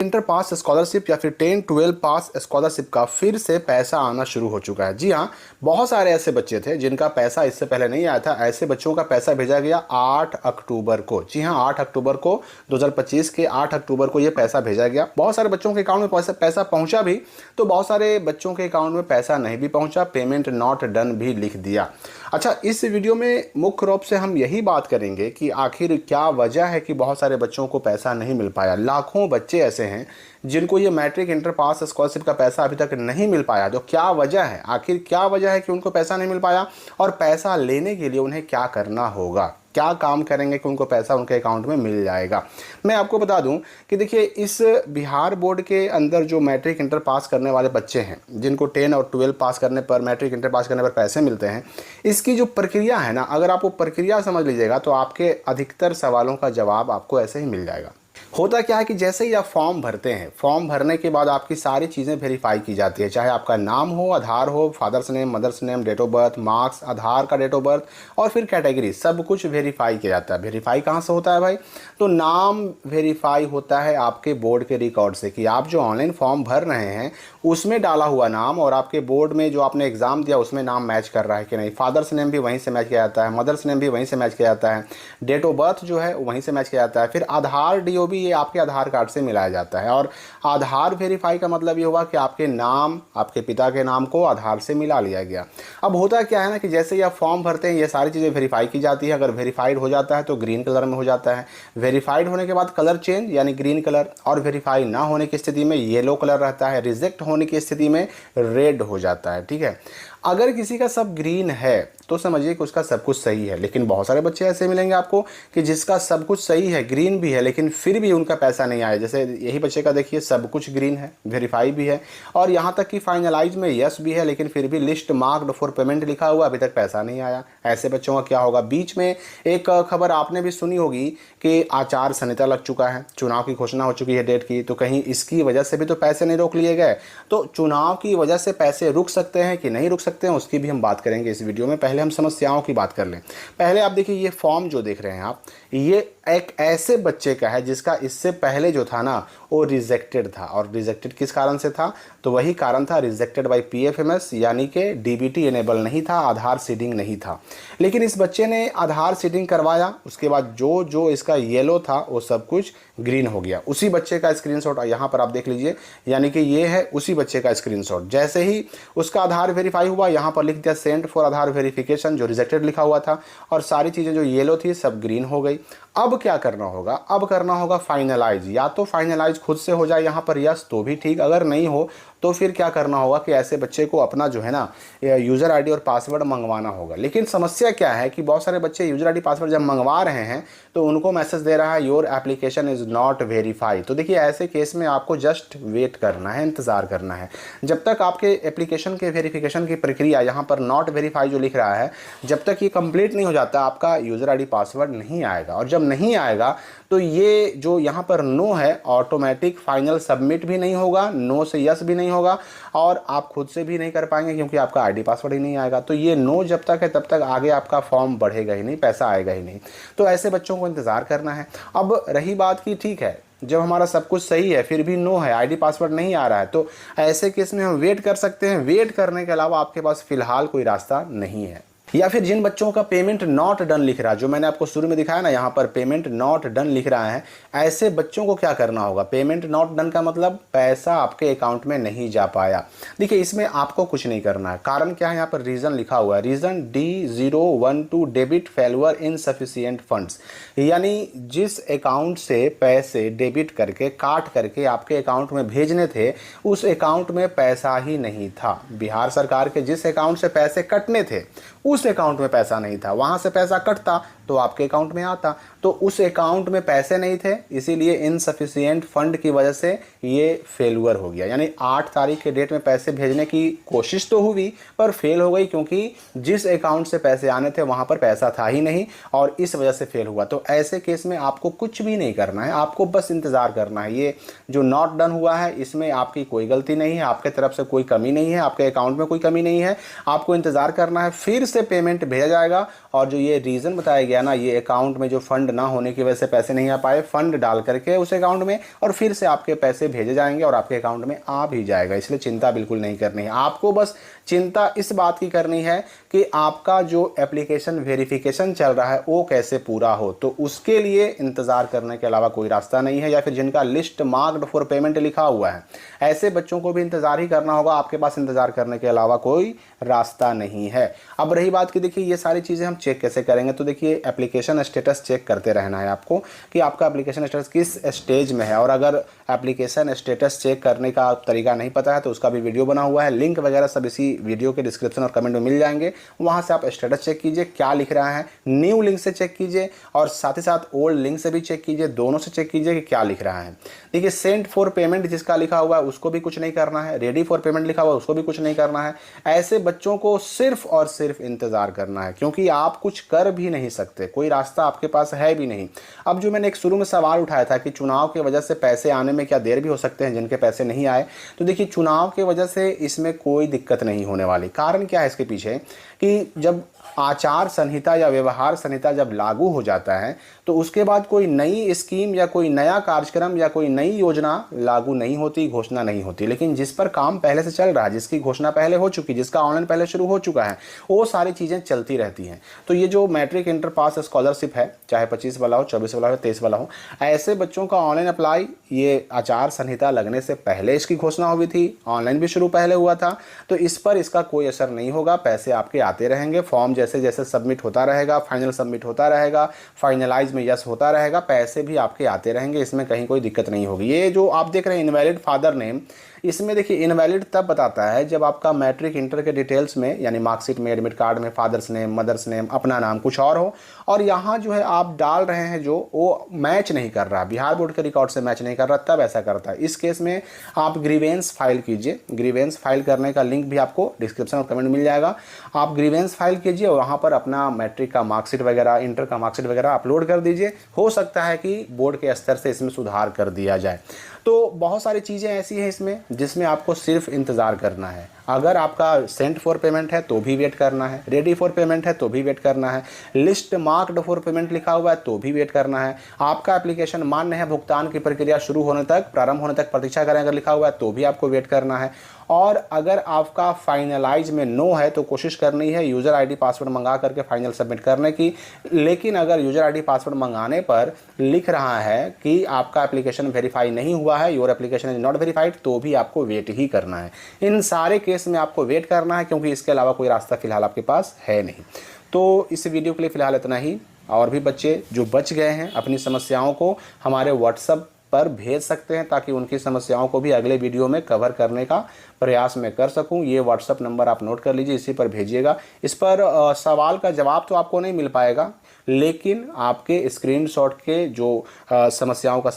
Inter pass scholarship या फिर 10-12 पास scholarship का फिर से पैसा आना शुरू हो चुका है। जी हाँ, बहुत सारे ऐसे बच्चे थे जिनका पैसा इससे पहले नहीं आया था। ऐसे बच्चों का पैसा भेजा गया 8 अक्टूबर को। जी हाँ, 8 अक्टूबर को 2025 के 8 अक्टूबर को ये पैसा भेजा गया। बहुत सारे बच्चों के अकाउंट में पैसा पहुंचा भी, तो बहुत सारे बच्चों के अकाउंट में पैसा नहीं भी पहुंचा, पेमेंट नॉट डन भी लिख दिया। अच्छा, इस वीडियो में मुख्य रूप से हम यही बात करेंगे कि आखिर क्या वजह है कि बहुत सारे बच्चों को पैसा नहीं मिल पाया। लाखों बच्चे ऐसे हैं जिनको ये मैट्रिक इंटर पास स्कॉलरशिप का पैसा अभी तक नहीं मिल पाया। तो क्या वजह है, आखिर क्या वजह है कि उनको पैसा नहीं मिल पाया, और पैसा लेने के लिए उन्हें क्या करना होगा, क्या काम करेंगे कि उनको पैसा उनके अकाउंट में मिल जाएगा। मैं आपको बता दूं कि देखिए, इस बिहार बोर्ड के अंदर जो मैट्रिक इंटर पास करने वाले बच्चे हैं, जिनको 10 और 12 पास करने पर, मैट्रिक इंटर पास करने पर पैसे मिलते हैं, इसकी जो प्रक्रिया है ना, अगर आप वो प्रक्रिया समझ लीजिएगा तो आपके अधिकतर सवालों का जवाब आपको ऐसे ही मिल जाएगा। होता क्या है कि जैसे ही आप फॉर्म भरते हैं, फॉर्म भरने के बाद आपकी सारी चीज़ें वेरीफाई की जाती है, चाहे आपका नाम हो, आधार हो, father's name, mother's name, date of birth, marks, Aadhaar का डेट ऑफ बर्थ और फिर कैटेगरी, सब कुछ वेरीफाई किया जाता है। वेरीफाई कहाँ से होता है भाई? तो नाम वेरीफाई होता है आपके बोर्ड के रिकॉर्ड से, कि आप जो ऑनलाइन फॉर्म भर रहे हैं उसमें डाला हुआ नाम और आपके बोर्ड में जो आपने एग्ज़ाम दिया उसमें नाम मैच कर रहा है कि नहीं। फादर्स नेम भी वहीं से मैच किया जाता है, मदर्स नेम भी वहीं से मैच किया जाता है, डेट ऑफ बर्थ जो है वहीं से मैच किया जाता है, फिर आधार DO भी ये आपके आधार कार्ड से मिलाया जाता है। और आधार वेरीफाई का मतलब ये हुआ कि आपके नाम, आपके पिता के नाम को आधार से मिला लिया गया। अब होता क्या है ना कि जैसे ही आप फॉर्म भरते हैं ये सारी चीज़ें वेरीफाई की जाती है। अगर वेरीफाइड हो जाता है तो ग्रीन कलर में हो जाता है, वेरीफाइड होने के बाद कलर चेंज यानी ग्रीन कलर, और वेरीफाई ना होने की स्थिति में येलो कलर रहता है, रिजेक्ट होने की स्थिति में रेड हो जाता है। ठीक है, अगर किसी का सब ग्रीन है तो समझिए कि उसका सब कुछ सही है। लेकिन बहुत सारे बच्चे ऐसे मिलेंगे आपको कि जिसका सब कुछ सही है, ग्रीन भी है, लेकिन फिर भी उनका पैसा नहीं आया। जैसे यही बच्चे का देखिए, सब कुछ ग्रीन है, वेरीफाई भी है और यहाँ तक कि फाइनलाइज में यस भी है, लेकिन फिर भी लिस्ट मार्क्ड फॉर पेमेंट लिखा हुआ, अभी तक पैसा नहीं आया। ऐसे बच्चों का क्या होगा? बीच में एक खबर आपने भी सुनी होगी कि आचार संहिता लग चुका है, चुनाव की घोषणा हो चुकी है डेट की, तो कहीं इसकी वजह से भी तो पैसे नहीं रोक लिए गए। तो चुनाव की वजह से पैसे रुक सकते हैं कि नहीं रुक सकते हैं, उसकी भी हम बात करेंगे इस वीडियो में। पहले हम समस्याओं की बात कर लें। पहले आप देखिए, ये फॉर्म जो देख रहे हैं आप, ये एक ऐसे बच्चे का है जिसका इससे पहले जो था ना वो रिजेक्टेड था। और रिजेक्टेड किस कारण से था? तो वही कारण था, रिजेक्टेड बाय PFMS, यानी कि DBT इनेबल नहीं था, आधार सीडिंग नहीं था। लेकिन इस बच्चे ने आधार सीडिंग करवाया, उसके बाद जो जो इसका येलो था वो सब कुछ ग्रीन हो गया। उसी बच्चे का स्क्रीनशॉट यहाँ पर आप देख लीजिए, यानी कि ये है उसी बच्चे का स्क्रीनशॉट। जैसे ही उसका आधार वेरीफाई हुआ, यहाँ पर लिख दिया सेंड फॉर आधार वेरिफिकेशन, जो रिजेक्टेड लिखा हुआ था, और सारी चीज़ें जो येलो थी सब ग्रीन हो गई। अब क्या करना होगा? अब करना होगा फाइनलाइज। या तो फाइनलाइज खुद से हो जाए यहाँ पर यस तो भी ठीक, अगर नहीं हो तो फिर क्या करना होगा कि ऐसे बच्चे को अपना जो है ना यूज़र ID और पासवर्ड मंगवाना होगा। लेकिन समस्या क्या है कि बहुत सारे बच्चे यूज़र ID पासवर्ड जब मंगवा रहे हैं तो उनको मैसेज दे रहा है your application is not verify. तो देखिए, ऐसे केस में आपको जस्ट वेट करना है, इंतज़ार करना है जब तक आपके एप्लीकेशन के वेरिफिकेशन की प्रक्रिया, यहाँ पर नॉट वेरीफाई जो लिख रहा है, जब तक ये कंप्लीट नहीं हो जाता आपका यूज़र ID पासवर्ड नहीं आएगा। और जब नहीं आएगा तो ये जो यहाँ पर नो है, ऑटोमेटिक फाइनल सबमिट भी नहीं होगा, नो से यस भी नहीं होगा, और आप खुद से भी नहीं कर पाएंगे क्योंकि आपका ID पासवर्ड ही नहीं आएगा। तो ये नो जब तक है तब तक आगे आपका फॉर्म बढ़ेगा ही नहीं, पैसा आएगा ही नहीं। तो ऐसे बच्चों को इंतज़ार करना है। अब रही बात की ठीक है, जब हमारा सब कुछ सही है फिर भी नो है, ID पासवर्ड नहीं आ रहा है, तो ऐसे केस में हम वेट कर सकते हैं। वेट करने के अलावा आपके पास फिलहाल कोई रास्ता नहीं है। या फिर जिन बच्चों का पेमेंट नॉट डन लिख रहा है, जो मैंने आपको शुरू में दिखाया ना, यहाँ पर पेमेंट नॉट डन लिख रहा है, ऐसे बच्चों को क्या करना होगा? पेमेंट नॉट डन का मतलब पैसा आपके अकाउंट में नहीं जा पाया। देखिए, इसमें आपको कुछ नहीं करना है। कारण क्या है? यहाँ पर रीज़न लिखा हुआ है, reason D012 debit failure insufficient funds, यानी जिस अकाउंट से पैसे डेबिट करके काट करके आपके अकाउंट में भेजने थे उस अकाउंट में पैसा ही नहीं था। बिहार सरकार के जिस अकाउंट से पैसे कटने थे उस अकाउंट में पैसा नहीं था, वहाँ से पैसा कटता तो आपके अकाउंट में आता, तो उस अकाउंट में पैसे नहीं थे, इसीलिए इनसफिशिएंट फंड की वजह से ये फेलुअर हो गया। यानी 8 तारीख के डेट में पैसे भेजने की कोशिश तो हुई पर फेल हो गई, क्योंकि जिस अकाउंट से पैसे आने थे वहाँ पर पैसा था ही नहीं और इस वजह से फेल हुआ। तो ऐसे केस में आपको कुछ भी नहीं करना है, आपको बस इंतज़ार करना है। ये जो नॉट डन हुआ है इसमें आपकी कोई गलती नहीं है, आपके तरफ से कोई कमी नहीं है, आपके अकाउंट में कोई कमी नहीं है, आपको इंतज़ार करना है। फिर से पेमेंट भेजा जाएगा। और जो ये रीज़न बताया गया ना, ये अकाउंट में जो फंड ना होने की वजह से पैसे नहीं आ पाए, फंड डाल करके उस अकाउंट में और फिर से आपके पैसे भेजे जाएंगे और आपके अकाउंट में आ भी जाएगा। इसलिए चिंता बिल्कुल नहीं करनी है आपको। बस चिंता इस बात की करनी है कि आपका जो एप्लीकेशन वेरिफिकेशन चल रहा है वो कैसे पूरा हो। तो उसके लिए इंतज़ार करने के अलावा कोई रास्ता नहीं है। या फिर जिनका लिस्ट मार्क्ड फॉर पेमेंट लिखा हुआ है, ऐसे बच्चों को भी इंतज़ार ही करना होगा। आपके पास इंतज़ार करने के अलावा कोई रास्ता नहीं है। अब रही बात कि देखिए ये सारी चीज़ें हम चेक कैसे करेंगे, तो देखिए एप्लीकेशन स्टेटस चेक करते रहना है आपको कि आपका एप्लीकेशन स्टेटस किस स्टेज में है। और अगर एप्लीकेशन स्टेटस चेक करने का तरीका नहीं पता है तो उसका भी वीडियो बना हुआ है, लिंक वगैरह सब इसी वीडियो के डिस्क्रिप्शन और कमेंट में मिल जाएंगे। वहाँ से आप स्टेटस चेक कीजिए क्या लिख रहा है, न्यू लिंक से चेक कीजिए और साथ ही साथ ओल्ड लिंक से भी चेक कीजिए, दोनों से चेक कीजिए कि क्या लिख रहा है। देखिए सेंड फॉर पेमेंट जिसका लिखा हुआ है उसको भी कुछ नहीं करना है, रेडी फॉर पेमेंट लिखा हुआ है उसको भी कुछ नहीं करना है। ऐसे बच्चों को सिर्फ और सिर्फ इंतजार करना है, क्योंकि आप कुछ कर भी नहीं सकते, कोई रास्ता आपके पास है भी नहीं। अब जो मैंने एक शुरू में सवाल उठाया था कि चुनाव की वजह से पैसे आने में क्या देर भी हो सकते हैं जिनके पैसे नहीं आए, तो देखिए चुनाव की वजह से इसमें कोई दिक्कत नहीं होने वाली। कारण क्या है इसके पीछे कि जब आचार संहिता या व्यवहार संहिता जब लागू हो जाता है तो उसके बाद कोई नई स्कीम या कोई नया कार्यक्रम या कोई नई योजना लागू नहीं होती, घोषणा नहीं होती। लेकिन जिस पर काम पहले से चल रहा है, जिसकी घोषणा पहले हो चुकी, जिसका ऑनलाइन पहले शुरू हो चुका है, वो सारी चीज़ें चलती रहती हैं। तो ये जो मैट्रिक इंटर पास स्कॉलरशिप है, चाहे 25 वाला हो, 24 वाला हो, 23 वाला हो, ऐसे बच्चों का ऑनलाइन अप्लाई ये आचार संहिता लगने से पहले इसकी घोषणा हुई थी, ऑनलाइन भी शुरू पहले हुआ था। तो इस पर इसका कोई असर नहीं होगा, पैसे आपके आते रहेंगे। फॉर्म जैसे जैसे सबमिट होता रहेगा, फाइनल सबमिट होता रहेगा, फाइनलाइज में यस होता रहेगा, पैसे भी आपके आते रहेंगे। इसमें कहीं कोई दिक्कत नहीं होगी। ये जो आप देख रहे हैं इनवैलिड फादर नेम, इसमें देखिए इनवैलिड तब बताता है जब आपका मैट्रिक इंटर के डिटेल्स में यानी मार्कशीट में, एडमिट कार्ड में फादर्स नेम, मदर्स नेम, अपना नाम कुछ और हो और यहाँ जो है आप डाल रहे हैं जो वो मैच नहीं कर रहा, बिहार बोर्ड के रिकॉर्ड से मैच नहीं कर रहा, तब ऐसा करता है। इस केस में आप ग्रीवेंस फाइल कीजिए। ग्रीवेंस फाइल करने का लिंक भी आपको डिस्क्रिप्शन और कमेंट मिल जाएगा। आप ग्रीवेंस फाइल कीजिए और वहाँ पर अपना मैट्रिक का मार्कशीट वगैरह, इंटर का मार्कशीट वगैरह अपलोड कर दीजिए। हो सकता है कि बोर्ड के स्तर से इसमें सुधार कर दिया जाए। तो बहुत सारी चीज़ें ऐसी हैं इसमें जिसमें आपको सिर्फ इंतज़ार करना है। अगर आपका सेंट फॉर पेमेंट है तो भी वेट करना है, रेडी फॉर पेमेंट है तो भी वेट करना है, लिस्ट मार्क्ड फॉर पेमेंट लिखा हुआ है तो भी वेट करना है, आपका एप्लीकेशन मान्य है, भुगतान की प्रक्रिया शुरू होने तक, प्रारंभ होने तक प्रतीक्षा करें अगर लिखा हुआ है तो भी आपको वेट करना है। और अगर आपका फाइनलाइज में नो है तो कोशिश करनी है यूज़र आईडी पासवर्ड मंगा करके फाइनल सबमिट करने की। लेकिन अगर यूज़र आईडी पासवर्ड मंगाने पर लिख रहा है कि आपका एप्लीकेशन वेरीफाई नहीं हुआ है, your application is not verified, तो भी आपको वेट ही करना है। इन सारे केस में आपको वेट करना है, क्योंकि इसके अलावा कोई रास्ता फिलहाल आपके पास है नहीं। तो इस वीडियो के लिए फ़िलहाल इतना ही। और भी बच्चे जो बच गए हैं अपनी समस्याओं को हमारे व्हाट्सएप पर भेज सकते हैं ताकि उनकी समस्याओं को भी अगले वीडियो में कवर करने का प्रयास मैं कर सकूं। ये व्हाट्सएप नंबर आप नोट कर लीजिए, इसी पर भेजिएगा। इस पर सवाल का जवाब तो आपको नहीं मिल पाएगा, लेकिन आपके स्क्रीनशॉट के जो समस्याओं का